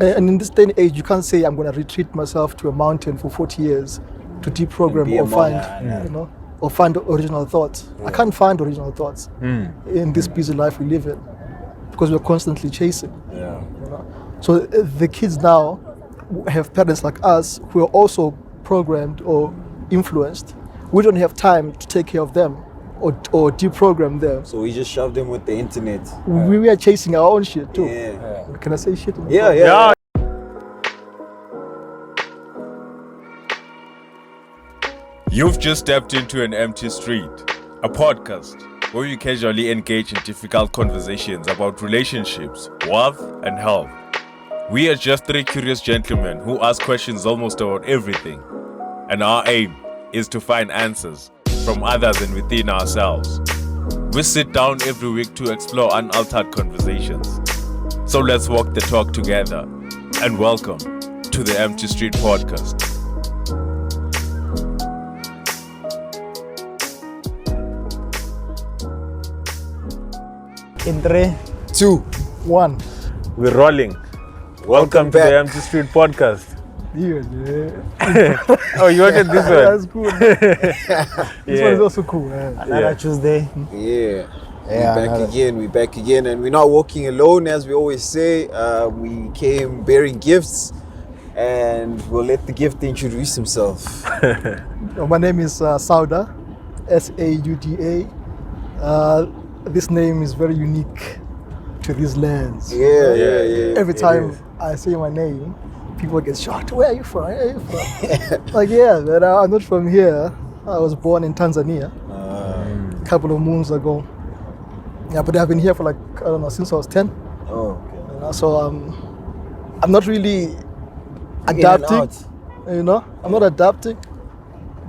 And in this day and age, you can't say I'm going to retreat myself to a mountain for 40 years to deprogram or find, or find original thoughts. I can't find original thoughts in this busy life we live in because we're constantly chasing. Yeah. So the kids now have parents like us who are also programmed or influenced. We don't have time to take care of them or deprogram them. So we just shove them with the internet. We are chasing our own shit too. Yeah. Can I say shit? Yeah. You've just stepped into An Empty Street, a podcast where we casually engage in difficult conversations about relationships, wealth, and health. We are just three curious gentlemen who ask questions almost about everything, and our aim is to find answers from others and within ourselves. We sit down every week to explore unaltered conversations. So let's walk the talk together, and welcome to the Empty Street Podcast. In 3, 2, 1. we're rolling. Welcome to back. the Empty Street Podcast. Yeah. Oh, you wanted this one? That's cool. This one is also cool. Another Tuesday. Yeah. We're back again, and we're not walking alone, as we always say. We came bearing gifts, and we'll let the gift introduce himself. My name is Sauda, Sauda. This name is very unique to these lands. Yeah. Every time I say my name, people get shocked. Where are you from? Where are you from? Like, but I'm not from here. I was born in Tanzania a couple of moons ago. Yeah, but I've been here for since I was 10. Oh, okay. So I'm not really adapting. I'm not adapting,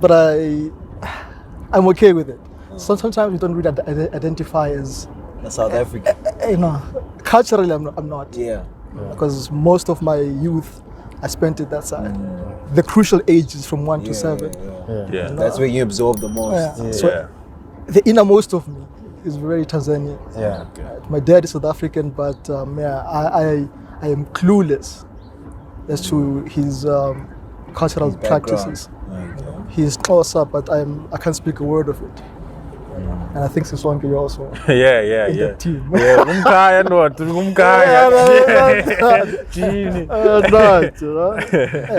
but I'm okay with it. Sometimes we don't really identify as South Africa. Culturally I'm not. Yeah. Because most of my youth I spent it that side. The crucial age is from 1 to 7. Yeah. That's where you absorb the most. So the innermost of me is very Tanzanian. Yeah. My dad is South African, but I am clueless as to his cultural practices. Okay. He's closer, but I can't speak a word of it. And I think Siswanke, you're also in that team.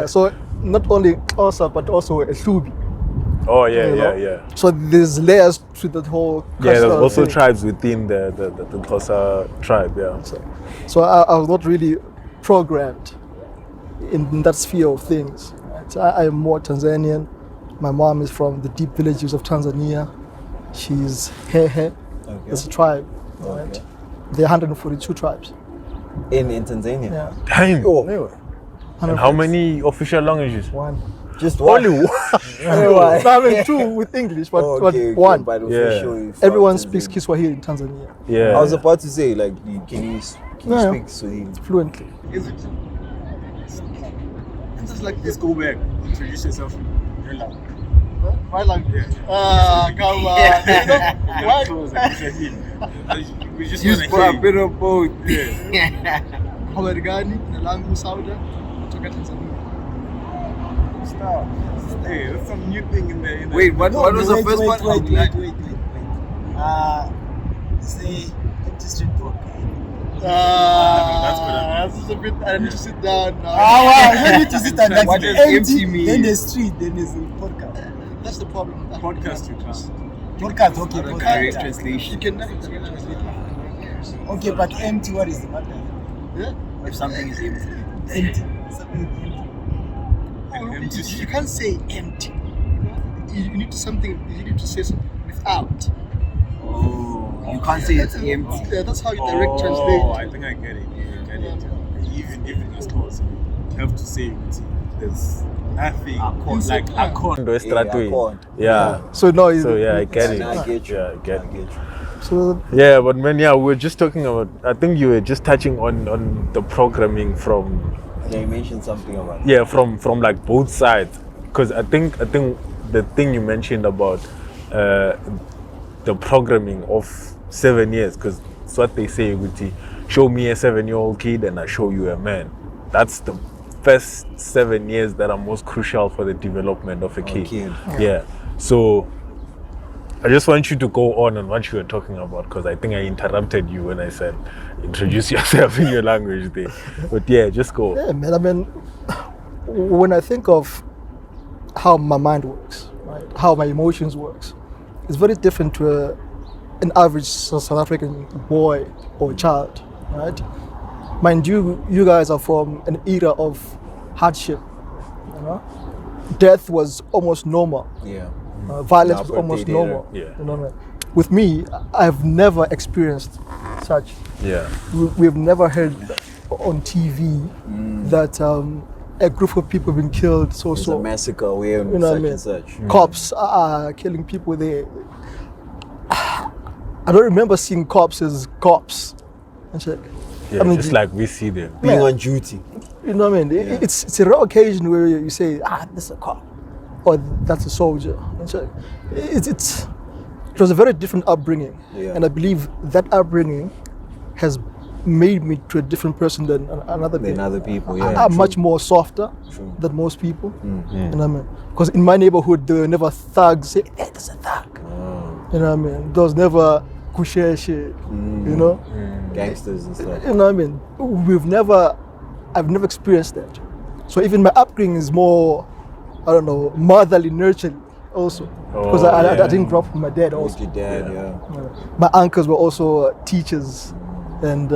So not only closer, but also a Hlubi. Oh, yeah. So there's layers to that whole cultural Yeah, there's also thing. tribes within the Xhosa tribe, yeah. So I was not really programmed in that sphere of things. Right? I am more Tanzanian. My mom is from the deep villages of Tanzania. She's Hehe. Okay. It's a tribe. Right? There are 142 tribes. In Tanzania? Yeah. Damn. Oh. And how many official languages? One. Just one? Only one? I mean, two with English, but, Okay, one. but officially from Everyone Tanzania. speaks Kiswahili in Tanzania Yeah. I was about to say, can you speak Swahili? fluently. Is it? It's just like this. Go back. Introduce yourself. Hello. My language. Come on. We just Use want for a to bit of both. Habari gani? Jina langu Sauda kutoka Tanzania. stop. Hey, that's some new thing in there. Wait, what was the first one? Wait. Say Empty Street Podcast. That's a bit. I need to sit down now. Wow, you need to sit and What does empty mean? Then the street, then there's a podcast. That's the problem. Podcast you can't. Podcast, okay. Direct Podcast. translation. You can never direct translate. Okay, but empty, what is the matter? Yeah. If something is empty. Empty. Something is empty. You can't say empty. You need to say something without. Oh, you can't say it's empty. Yeah, that's how you direct translate. Oh, I think I get it. Yeah, I get it. Even if it's close, you have to say it. There's nothing like Stratway. Yeah. So no, I get it. I get you. Yeah, I get it. So Yeah, but man, we were just talking about, I think you were just touching on the programming from, Yeah, you mentioned something about it. from like both sides. Because I think the thing you mentioned about the programming of 7 years, because it's what they say, Guti, show me a 7-year-old kid and I show you a man. that's the first 7 years that are most crucial for the development of a kid. Yeah. So I just want you to go on what you were talking about, because I think I interrupted you when I said introduce yourself in your language there. But yeah, just go. Yeah, man. I mean, when I think of how my mind works, right, how my emotions works, it's very different to an average South African boy or child, right? Mind you, you guys are from an era of hardship. You know, death was almost normal. Yeah. Violence was almost normal. Yeah. You know what I mean? With me, I've never experienced such. Yeah. We've never heard on TV that a group of people have been killed. There's a massacre where you know such what I mean? and such. Cops are killing people there. I don't remember seeing cops as cops. And shit. Yeah, I mean, just like we see them. Being on duty. You know what I mean? It's a rare occasion where you say, that's a cop, or that's a soldier. And so it was a very different upbringing, and I believe that upbringing has made me to a different person than other people. Yeah, I'm much more softer than most people. You know what I mean? Because in my neighborhood, there were never thugs. Say, hey, that's a thug. You know what I mean? There was never kushe shit. You know, gangsters and stuff. You know what I mean? I've never experienced that. So even my upbringing is more, I don't know, motherly, nurturing also. Because I didn't grow up with my dad also. With your dad, My uncles were also teachers and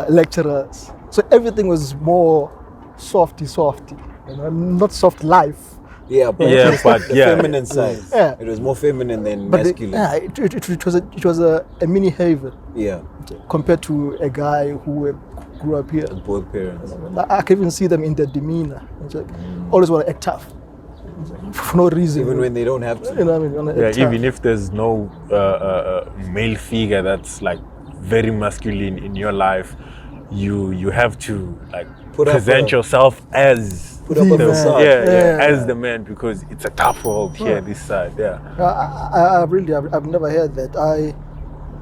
lecturers. So everything was more softy, you know, not soft life. But the feminine side. Yeah. It was more feminine than But masculine. it was a mini haven. Yeah. Compared to a guy who grew up here. Both parents. I can even see them in their demeanor. It's like, always want to act tough. For no reason. Even when they don't have to. You know what I mean? Yeah, even if there's no male figure that's like very masculine in your life, you have to like present yourself as put up a facade. As the man, because it's a tough world here, this side. Yeah. I've never heard that.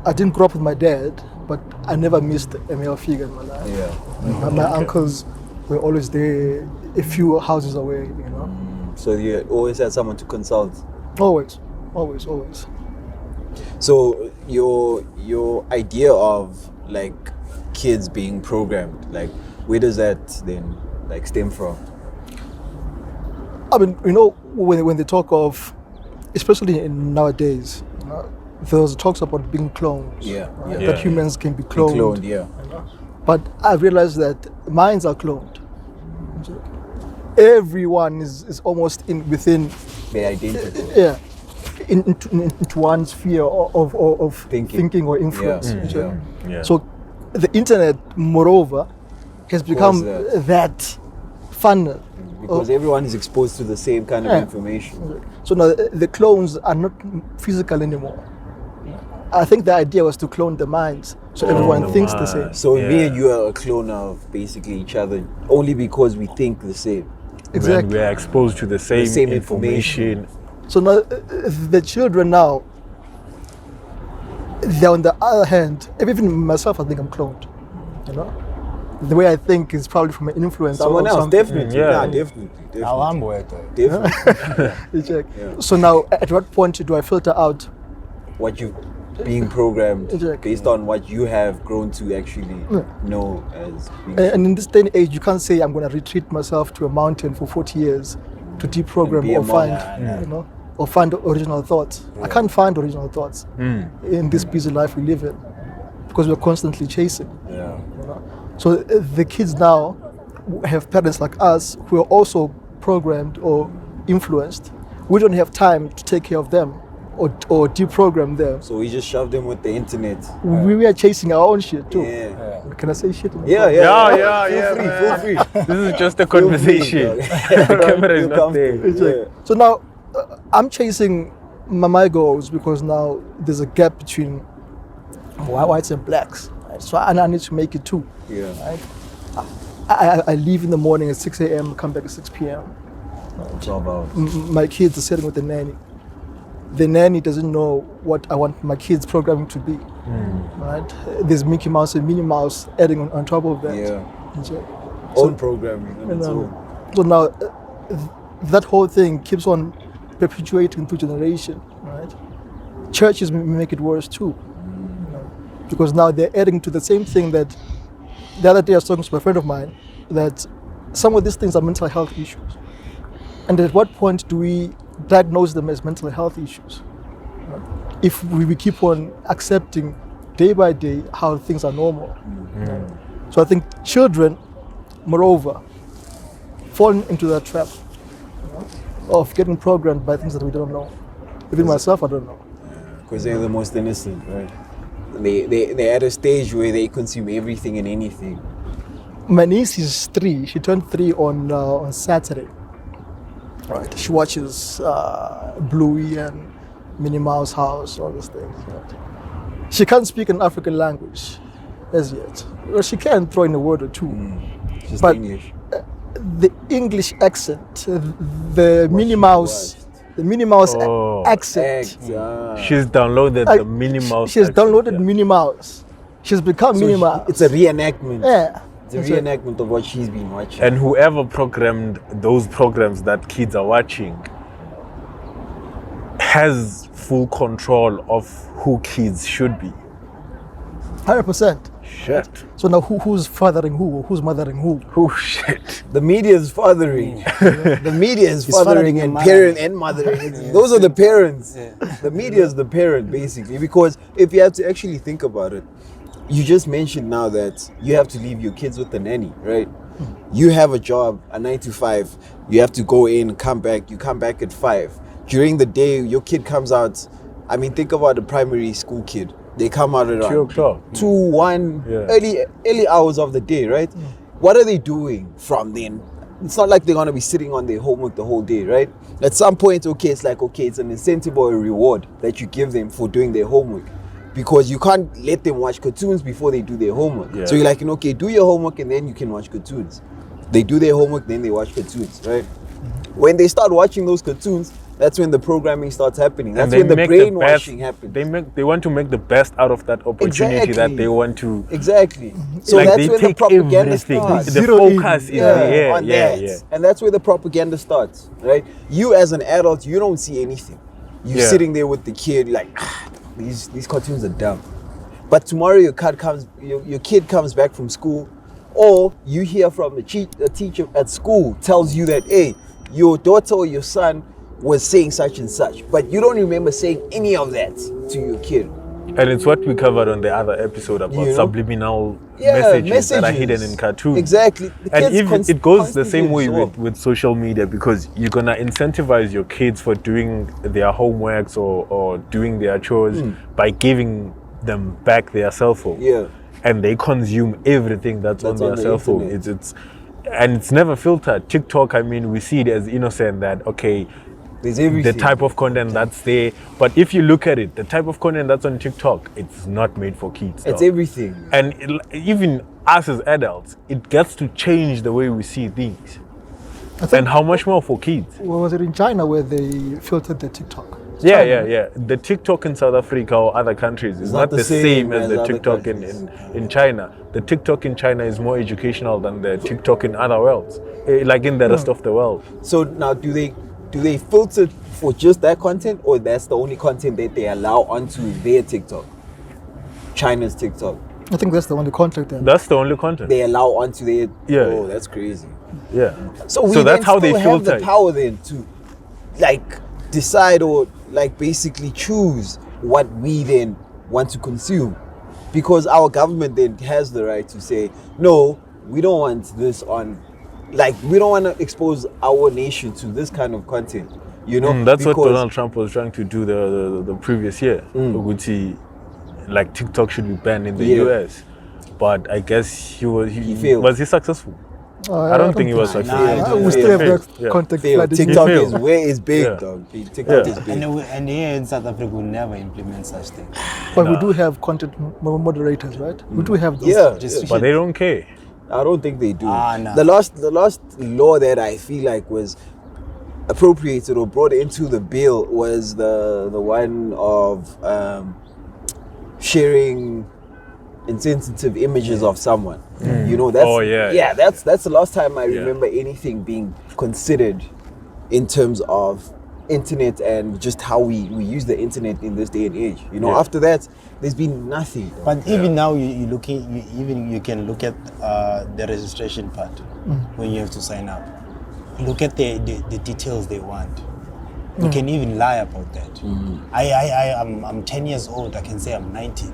I didn't grow up with my dad, but I never missed a male figure in my life. Yeah. My uncles were always there, a few houses away, you know. So you always had someone to consult. Always. So your idea of like kids being programmed, like where does that then like stem from? I mean, you know, when they talk of, especially in nowadays, there's talks about being cloned. That humans can be cloned. But I realized that minds are cloned. Everyone is almost within their identity. Into one sphere of thinking or influence. So the internet, moreover, has become that funnel. Because everyone is exposed to the same kind of information. So now the clones are not physical anymore. I think the idea was to clone the minds, so everyone thinks the same. So me and you are a clone of basically each other, only because we think the same. Exactly. We are exposed to the same information. So now the children now, they're on the other hand, even myself, I think I'm cloned. You know, the way I think is probably from an influence. Someone else, definitely. Definitely. So now, at what point do I filter out what you being programmed based on what you have grown to actually know as being and in this day and age, you can't say I'm going to retreat myself to a mountain for 40 years to deprogram or find, you know, or find original thoughts. I can't find original thoughts in this busy life we live in because we're constantly chasing. You know? So the kids now have parents like us who are also programmed or influenced. We don't have time to take care of them or deprogram them. So we just shove them with the internet. We are chasing our own shit too. Can I say shit? Feel free. This is just a conversation. The camera is not there. So now I'm chasing my goals because now there's a gap between whites and blacks. Right? So I need to make it too. Right? I leave in the morning at 6 a.m., come back at 6 p.m. It's all about. My kids are sitting with the nanny. The nanny doesn't know what I want my kids' programming to be. Right? There's Mickey Mouse and Minnie Mouse adding on top of that. own programming on its own. So now that whole thing keeps on perpetuating through generation, right? Churches make it worse too, because now they're adding to the same thing that the other day I was talking to a friend of mine, that some of these things are mental health issues. And at what point do we diagnose them as mental health issues? If we keep on accepting day by day how things are normal. So I think children, moreover, fall into that trap of getting programmed by things that we don't know. Even myself, I don't know. Because they're the most innocent, right? They're at a stage where they consume everything and anything. My niece is 3. She turned 3 on Saturday. Right. She watches Bluey and Minnie Mouse House, all these things. Right? She can't speak an African language as yet. Well, she can throw in a word or two. Just but English. The English accent, the Minnie Mouse accent. She's downloaded the Minnie Mouse. She's downloaded Minnie Mouse. She's become Minnie Mouse. It's a reenactment. Yeah. It's a reenactment of what she's been watching. And whoever programmed those programs that kids are watching has full control of who kids should be. 100%. Shit. So now who's fathering who? Who's mothering who? Oh shit. The media is fathering. The media is fathering and parent and mothering. Those are the parents. The media is the parent, basically. Because if you have to actually think about it, you just mentioned now that you have to leave your kids with the nanny, right? You have a job, a 9 to 5. You have to go in, come back. You come back at 5. During the day, your kid comes out. I mean, think about a primary school kid. They come out around 2 o'clock. 2, 1, early hours of the day, right? What are they doing from then? It's not like they're going to be sitting on their homework the whole day, right? At some point, it's an incentive or a reward that you give them for doing their homework. Because you can't let them watch cartoons before they do their homework. Yeah. So you're like, do your homework and then you can watch cartoons. They do their homework, then they watch cartoons, right? When they start watching those cartoons, that's when the programming starts happening. That's when the brainwashing happens. They want to make the best out of that opportunity that they want to. Exactly. So like that's when the propaganda starts. The focus is there. On that. And that's where the propaganda starts, right? You as an adult, you don't see anything. You're sitting there with the kid like, these cartoons are dumb. But tomorrow your kid comes back from school, or you hear from a teacher at school tells you that, hey, your daughter or your son was saying such and such, but you don't remember saying any of that to your kid. And it's what we covered on the other episode about subliminal messages that are hidden in cartoons. Exactly. And even it goes the same way with social media, because you're going to incentivize your kids for doing their homeworks or doing their chores by giving them back their cell phone. Yeah. And they consume everything that's on their cell phone. And it's never filtered. TikTok, I mean, we see it as innocent that, okay, there's everything. The type of content that's there. But if you look at it, the type of content that's on TikTok, it's not made for kids. It's everything. And even us as adults, it gets to change the way we see things. And how much more for kids? Was it in China where they filtered the TikTok? Yeah. The TikTok in South Africa or other countries is not the same as the TikTok in China. The TikTok in China is more educational than the TikTok in other worlds, like in the rest of the world. So now do they filter for just that content, or that's the only content that they allow onto their TikTok? China's TikTok. I think that's the only content. That's the only content they allow onto their. Yeah. Oh, that's crazy. Yeah. So that's how they have filter the power then to, like, decide or like basically choose what we then want to consume, because our government then has the right to say, no, we don't want this on. Like, we don't want to expose our nation to this kind of content, that's what Donald Trump was trying to do the previous year. Like TikTok should be banned in the US, but I guess he failed. Was he successful? I don't think he was successful. We still have that content. TikTok is big, dog. TikTok is big. And here in South Africa, we never implement such things. But we do have content moderators, right? We do have those. But they don't care. I don't think they do. No. The last law that I feel like was appropriated or brought into the bill was the one of sharing insensitive images of someone. You know, that's that's the last time I remember anything being considered in terms of internet and just how we use the internet in this day and age. You know, after that, there's been nothing. But even now, you can look at the registration part when you have to sign up. Look at the details they want. You can even lie about that. I'm 10 years old. I can say I'm 19.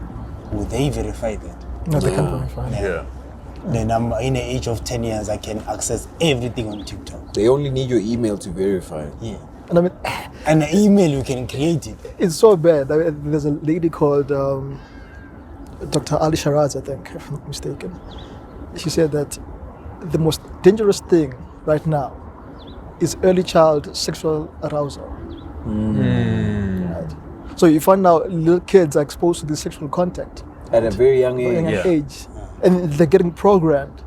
Will they verify that? No, they can't verify. Yeah. Then I'm in the age of 10 years. I can access everything on TikTok. They only need your email to verify. Yeah. And I mean, And the email, you can create it. it's so bad. I mean, there's a lady called Dr. Ali Sharaz, I think, if I'm not mistaken. She said that the most dangerous thing right now is early child sexual arousal. Right? So you find now little kids are exposed to this sexual contact At a very young age. at a young age, and they're getting programmed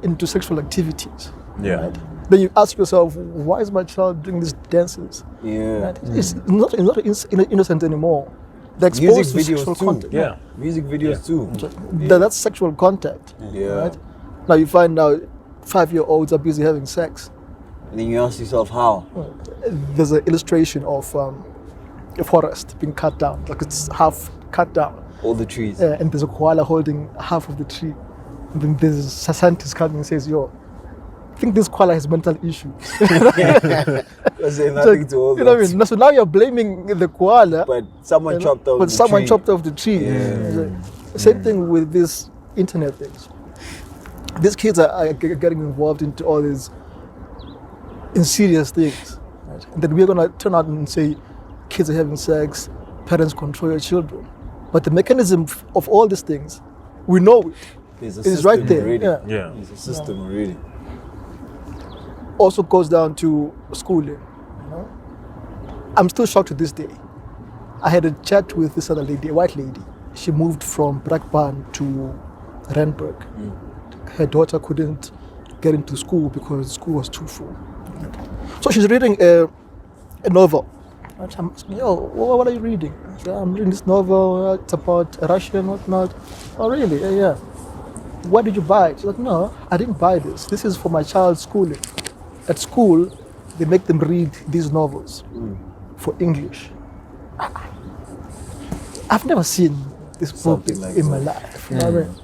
into sexual activities. Yeah. Right? Then you ask yourself, why is my child doing these dances? Yeah. Right? It's not innocent anymore. They're exposed Music to sexual videos too. content. Yeah. Music videos too. That's sexual contact. Yeah. Right? Now you find now 5-year-olds are busy having sex. And then you ask yourself how. There's an illustration of a forest being cut down, like it's half cut down, All the trees. and there's a koala holding half of the tree. And then there's a scientist coming and says, "Yo, I think this koala has mental issues." Because there's nothing to all you know what I that. mean? So now you're blaming the koala, But someone chopped down but the someone tree. chopped off the tree. Same thing with these internet things. These kids are getting involved into all these insidious things. Right? And then we're going to turn out and say kids are having sex, parents control your children. But the mechanism of all these things, we know it. There's a It is system right there. already. Yeah. Yeah. There's a system already. Also goes down to schooling. You know? I'm still shocked to this day. I had a chat with this other lady, a white lady. She moved from Brakpan to Randburg. Her daughter couldn't get into school because school was too full. So she's reading a novel. And I'm asking, "Yo, what are you reading?" I said, "I'm reading this novel. It's about Russia and whatnot." "Oh, really? Yeah. Where did you buy it?" She's like, "No, I didn't buy this. This is for my child's schooling. At school, they make them read these novels for English." I've never seen this book Something like in my life. You know what I mean?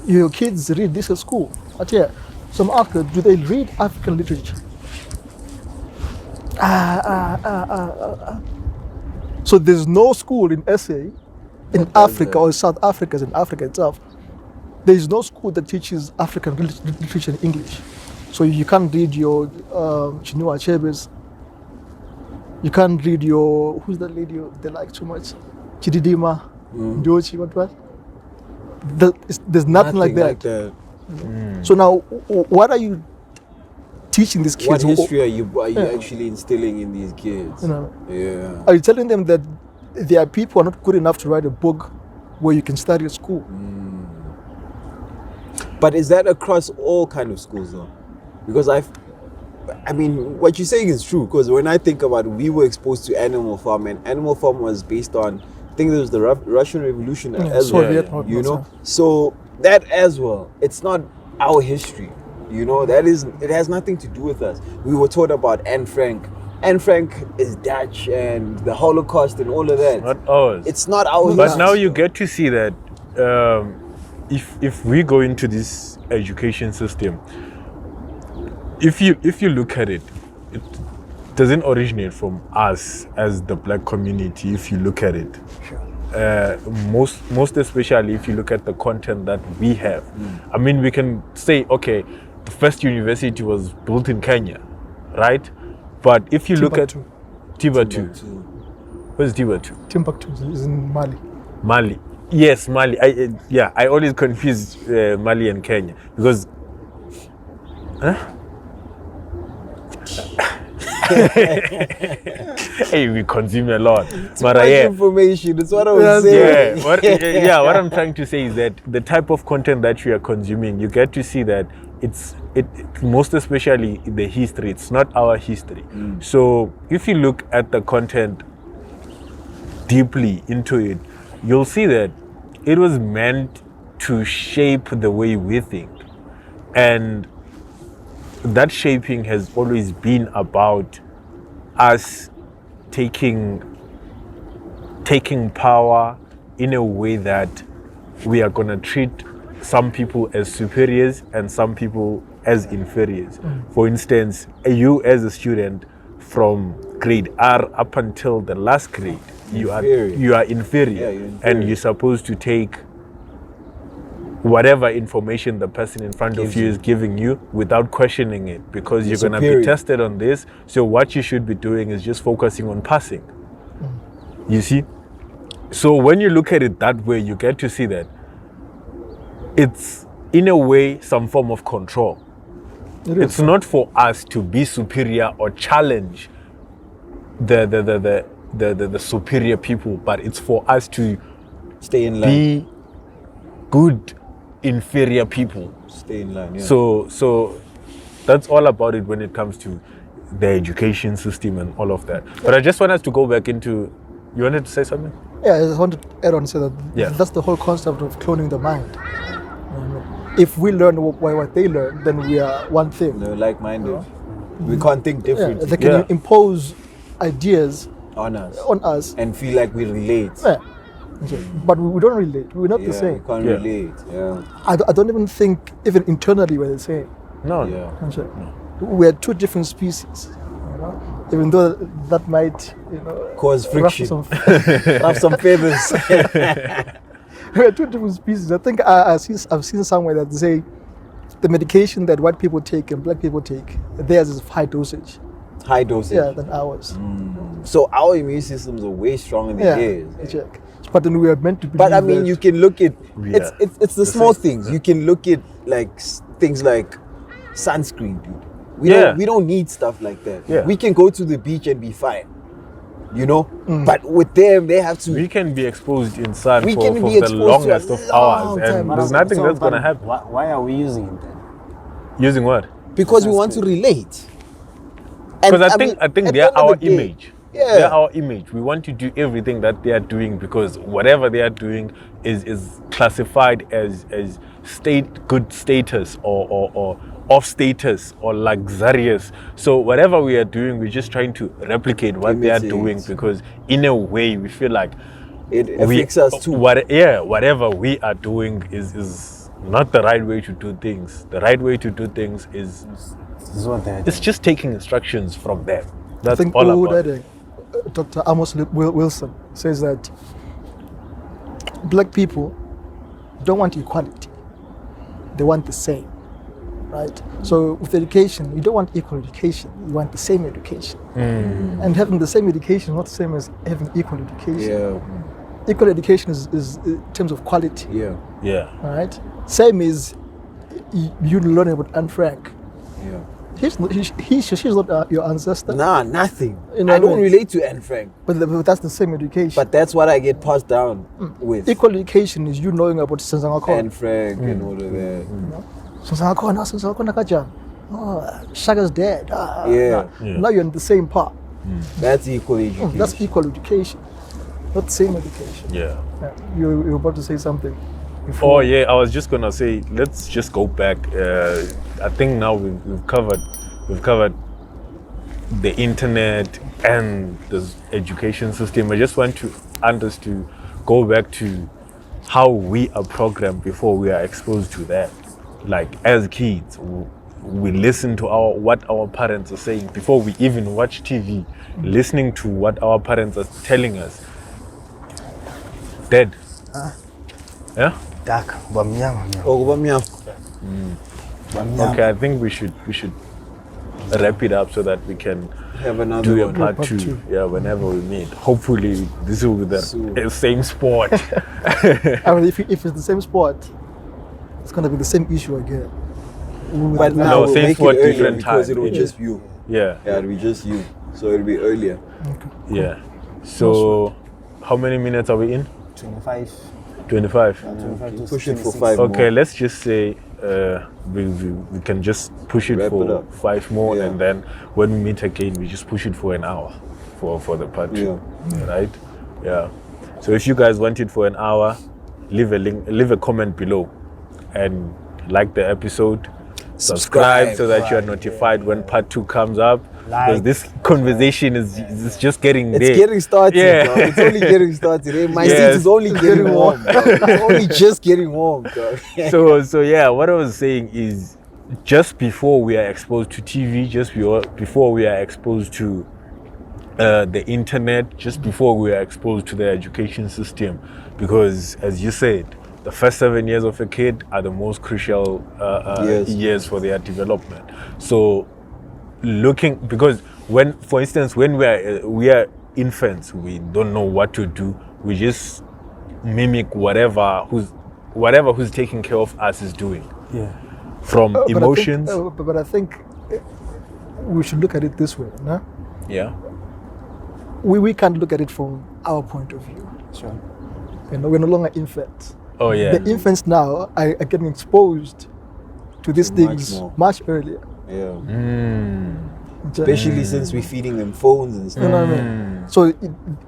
Your kids read this at school. But yeah, so I'm asking, do they read African literature? So there's no school in SA, in Africa or South Africa, in Africa itself. There is no school that teaches African literature in English. So you can't read your Chinua Achebe's. You can't read your, who's that lady they like too much? Chididima, Ndochi, what? There's nothing like that. So now, what are you teaching these kids? What history are you actually instilling in these kids? You know, Yeah. are you telling them that there are people who are not good enough to write a book where you can study at school? But is that across all kind of schools though? Because I mean, what you're saying is true. Because when I think about it, we were exposed to Animal Farm, and Animal Farm was based on, I think there was the Russian Revolution as well. Soviet, You know, so that as well. It's not our history. You know, it has nothing to do with us. We were taught about Anne Frank. Anne Frank is Dutch and the Holocaust and all of that. Not ours. It's not our But history. now you get to see that if we go into this education system, if you look at it, it doesn't originate from us as the black community. If you look at it, most especially if you look at the content that we have. I mean, we can say, okay, the first university was built in Kenya, right? But if you look at Timbuktu, where's Timbuktu? Timbuktu is in Mali. Mali. Yes, Mali. I always confuse Mali and Kenya because. Hey, we consume a lot. But Much information. That's what I was saying. What I'm trying to say is that the type of content that we are consuming, you get to see that it's most especially the history. It's not our history. So if you look at the content deeply into it, you'll see that it was meant to shape the way we think, and that shaping has always been about us taking power in a way that we are going to treat some people as superiors and some people as inferiors. For instance, you as a student from grade R up until the last grade, you are inferior, Yeah, you're inferior. and you're supposed to take whatever information the person in front of you is giving you without questioning it, because you're going to be tested on this. So what you should be doing is just focusing on passing. You see? So when you look at it that way, you get to see that it's in a way some form of control. It's not for us to be superior or challenge the superior people, but it's for us to Stay in line. be good inferior people. Stay in line, yeah. So that's all about it when it comes to the education system and all of that. But I just want us to go back into, you wanted to say something? Yeah, I just want to add on and say that Yeah. that's the whole concept of cloning the mind. If we learn what they learn, then we are one thing. They're like-minded. We can't think Yeah, differently they can impose ideas on us on us. and feel like we relate. Yeah. Okay. But we don't relate. We're not the We same. can't Yeah. relate. Yeah. I don't even think even internally we're the same. No. Yeah. Okay. We're two different species. You know? Even though that might, Cause ruffle friction. Have some feathers. we're two different species. I think I've seen somewhere that they say the medication that white people take and black people take, theirs is high dosage. High dosage. Yeah, than ours. So our immune systems are way stronger than theirs. check. But then we are meant to be. But I mean, you can look at Yeah. it's the small things. You can look at like things like sunscreen, dude. We don't need stuff like that. Yeah. We can go to the beach and be fine. But with them, they have to. We can be exposed in sun We for can be the exposed to a longest of hours, long and time. there's nothing that's going to happen. Why are we using it then? Using what? Because we want to relate. Because I think at they're the end of our the day, image. Yeah. They're our image. We want to do everything that they are doing because whatever they are doing is classified as good status or off status or luxurious. So whatever we are doing, we're just trying to replicate what they are Imitate. doing, because in a way we feel like It affects us too. whatever we are doing is not the right way to do things. The right way to do things is This is what they're it's just taking instructions from them. I That's think all about it. Dr. Amos Wilson says that black people don't want equality. They want the same, right? So with education, you don't want equal education. You want the same education. And having the same education is not the same as having equal education. Yeah. Equal education is in terms of quality. Yeah. Yeah. All right. Same is you learn about Anne Frank. Yeah. She's not your ancestor. Nah, nothing. You know I what I don't mean? relate to Anne Frank. But that's the same education. But that's what I get passed down with. Equal education is you knowing about Senzangakona. Anne Frank and all of that. Senzangakona Kajan. Oh, Shaga's dead. Yeah. Now you're in the same part. That's equal education. That's equal education, not the same education. Yeah. Yeah. You're about to say something. Oh Before. yeah, I was just gonna say, let's just go back. I think now we've covered the internet and the education system. I just want us to go back to how we are programmed before we are exposed to that. Like as kids, we listen to what our parents are saying before we even watch TV. Listening to what our parents are telling us. Dead. Yeah. dark. Bamnyama. Oh, Bamyam. Okay, I think we should wrap it up so that we can Have another do a one. part Part two. two. Yeah, whenever we meet. Hopefully, this will be the same sport. I mean, if it's the same sport, it's gonna be the same issue again. But now No, we'll same make it sport, earlier different because time. it will Yeah. just you. Yeah, Yeah, it'll be just you. So it'll be earlier. yeah. So, how many minutes are we in? 25. 25. 25 to Push it for 26. 5 Okay, more. let's just say we can just push it Wrap for it up. 5 more, Yeah. and then when we meet again, we just push it for an hour for the part two, right? Yeah. So if you guys want it for an hour, leave a comment below, and like the episode. Subscribe so that you are notified when part 2 comes up. Because this conversation is just getting there. It's getting started. Yeah. Dog. It's only getting started. My seat Yes. is only getting warm. Dog. It's only just getting warm. Dog. So yeah, what I was saying is, just before we are exposed to TV, just before we are exposed to the internet, just before we are exposed to the education system, because as you said, the first 7 years of a kid are the most crucial years for their development. So because for instance, when we are infants, we don't know what to do. We just mimic whatever who's taking care of us is doing. Yeah. From emotions. But I think we should look at it this way, no? Yeah. We can't look at it from our point of view. Sure. You know, we're no longer infants. Oh yeah. The infants now are getting exposed to these things much earlier. Yeah. Especially since we're feeding them phones and stuff. You know what I mean? So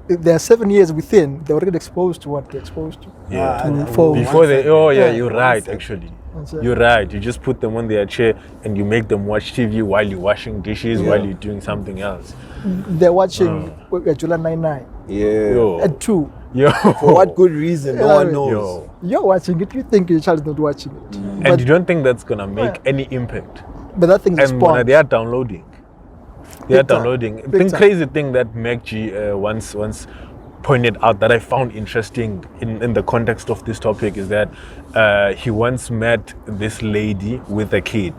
there are 7 years within, they're already exposed to what they're exposed to. Yeah. To phones. Before they, Yeah. you're right actually. That's it. You're right. You just put them on their chair and you make them watch TV while you're washing dishes, while you're doing something else. They're watching July 99 Yeah. Yo. at 2. Yo. For what good reason? No one knows. Yo. You're watching it, you think your child is not watching it. And you don't think that's gonna make any impact. But that thing is And spawned. they are downloading. They are Big time. downloading. Big The time. crazy thing that MacG once pointed out that I found interesting in the context of this topic is that he once met this lady with a kid,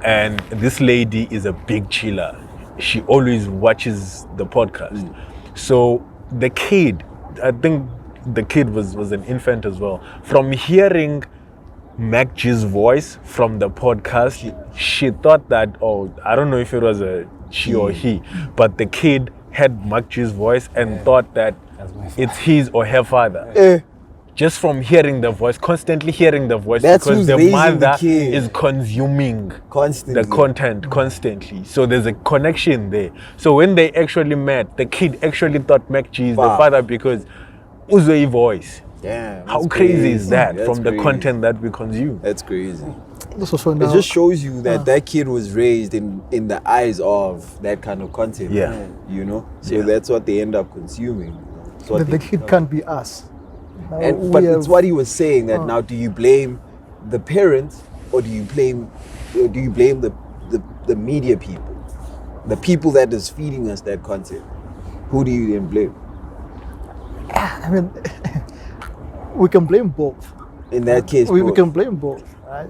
and this lady is a big chiller. She always watches the podcast. So the kid, I think the kid was an infant as well. From hearing MacG's voice from the podcast, she thought that, I don't know if it was a she or he, but the kid had MacG's voice and thought that it's his or her father. Just from hearing the voice, constantly hearing the voice, That's because who's the raising mother the kid. is consuming Constantly. the content constantly. So there's a connection there. So when they actually met, the kid actually thought MacG is the father because Uzoi voice. Damn. How that's crazy is that That's from the crazy. content that we consume? That's crazy. So now, It just shows you that that kid was raised in the eyes of that kind of content. Yeah. You know? So that's what they end up consuming. It's what the they kid can't be us. Now But we it's have- what he was saying that now do you blame the parents or do you blame the media people? The people that is feeding us that content. Who do you then blame? I mean, we can blame both. In that case, We both. can blame both, right?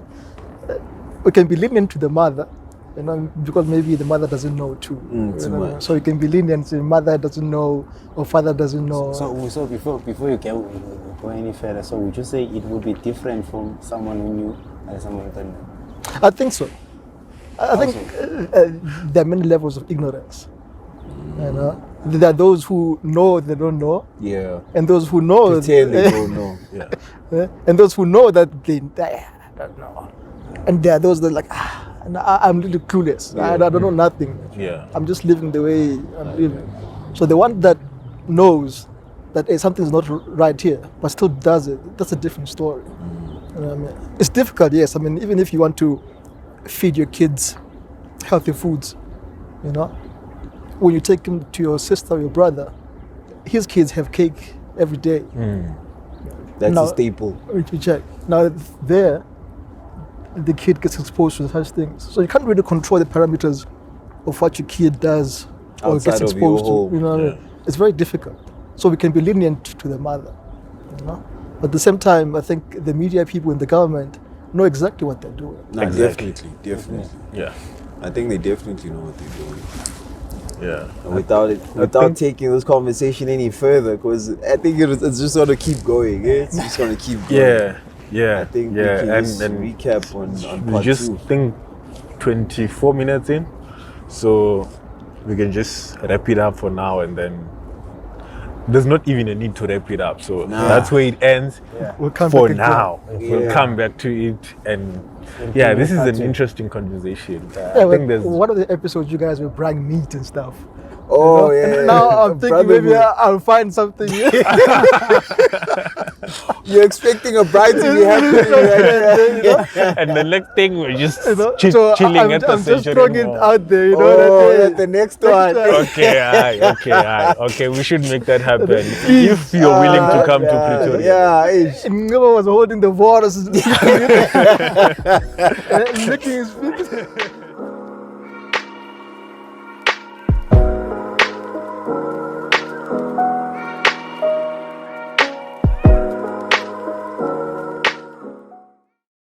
We can be lenient to the mother, you know, because maybe the mother doesn't know too. Too you know? much. So you can be lenient to the mother doesn't know or father doesn't know. So before you go any further, so would you say it would be different from someone who knew and someone who didn't know? I think so. I think there are many levels of ignorance. You know, there are those who know they don't know, Yeah. and those who know Pretend they don't know. Yeah. and those who know that they don't know, and there are those that are like, I'm a little clueless. I don't know nothing. Yeah. I'm just living the way I'm living. So the one that knows that something's not right here, but still does it, that's a different story. You know what I mean? It's difficult, yes. I mean, even if you want to feed your kids healthy foods, you know, when you take them to your sister or your brother, his kids have cake every day. That's Now- a staple. To check. Now there, the kid gets exposed to such things. So you can't really control the parameters of what your kid does or Outside gets of your exposed to. home. You know what I mean? It's very difficult. So we can be lenient to the mother, you know. But at the same time, I think the media people in the government know exactly what they're doing. No, Exactly. definitely. Yeah. I think they definitely know what they're doing. Yeah. And without taking this conversation any further, because I think it's just going to keep going. It's just going to keep going. Yeah. Yeah. I think yeah. we can and just and recap on we part just 2. think 24 minutes in, so we can just wrap it up for now, and then there's not even a need to wrap it up. So that's where it ends We'll come for back again. now. We'll Yeah. come back to it, and this is an interesting conversation. Yeah, I but think there's one of the episodes you guys were buying meat and stuff. Oh, And yeah. now I'm thinking maybe Brotherhood. I'll find something. You're expecting a bride to be happening right? And the next thing, we're just So chilling at the I'm just Century throwing it Mall. out there, you know. Oh, that, the next one. Okay, we should make that happen. If you're willing to come to Pretoria. Yeah, Nceba was holding the waters, licking his feet.